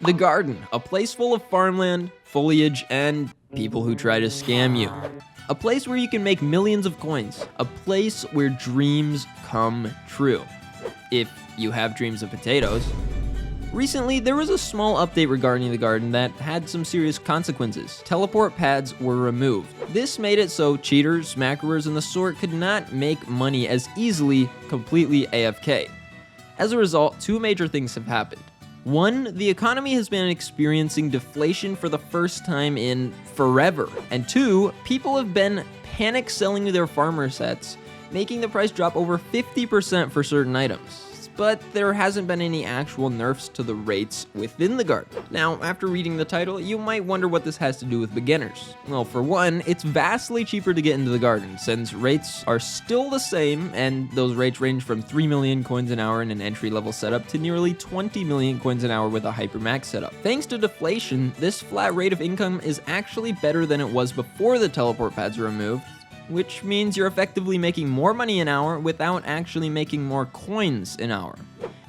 The garden, a place full of farmland, foliage, and people who try to scam you. A place where you can make millions of coins. A place where dreams come true. If you have dreams of potatoes. Recently, there was a small update regarding the garden that had some serious consequences. Teleport pads were removed. This made it so cheaters, macroers, and the sort could not make money as easily completely AFK. As a result, two major things have happened. One, the economy has been experiencing deflation for the first time in forever. And two, people have been panic selling their farmer sets, making the price drop over 50% for certain items. But there hasn't been any actual nerfs to the rates within the garden. Now, after reading the title, you might wonder what this has to do with beginners. Well, for one, it's vastly cheaper to get into the garden, since rates are still the same, and those rates range from 3 million coins an hour in an entry-level setup to nearly 20 million coins an hour with a hypermax setup. Thanks to deflation, this flat rate of income is actually better than it was before the teleport pads were removed, which means you're effectively making more money an hour without actually making more coins an hour.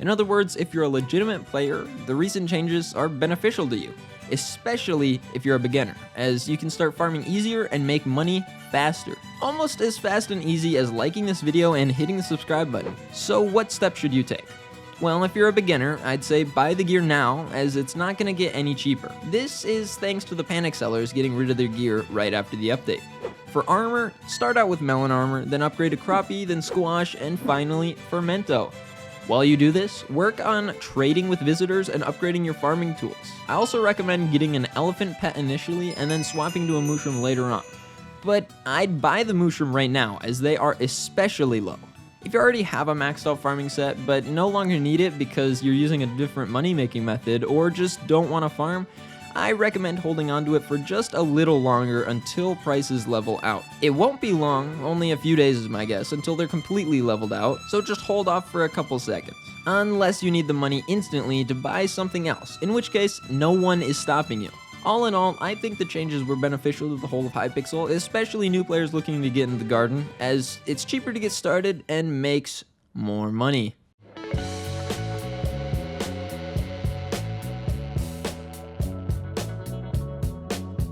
In other words, if you're a legitimate player, the recent changes are beneficial to you, especially if you're a beginner, as you can start farming easier and make money faster. Almost as fast and easy as liking this video and hitting the subscribe button. So what steps should you take? Well, if you're a beginner, I'd say buy the gear now, as it's not going to get any cheaper. This is thanks to the panic sellers getting rid of their gear right after the update. For armor, start out with melon armor, then upgrade to crappie, then squash, and finally fermento. While you do this, work on trading with visitors and upgrading your farming tools. I also recommend getting an elephant pet initially and then swapping to a mushroom later on. But I'd buy the mushroom right now, as they are especially low. If you already have a maxed out farming set but no longer need it because you're using a different money making method or just don't want to farm, I recommend holding onto it for just a little longer until prices level out. It won't be long, only a few days is my guess, until they're completely leveled out, so just hold off for a couple seconds. Unless you need the money instantly to buy something else, in which case no one is stopping you. All in all, I think the changes were beneficial to the whole of Hypixel, especially new players looking to get into the garden, as it's cheaper to get started and makes more money.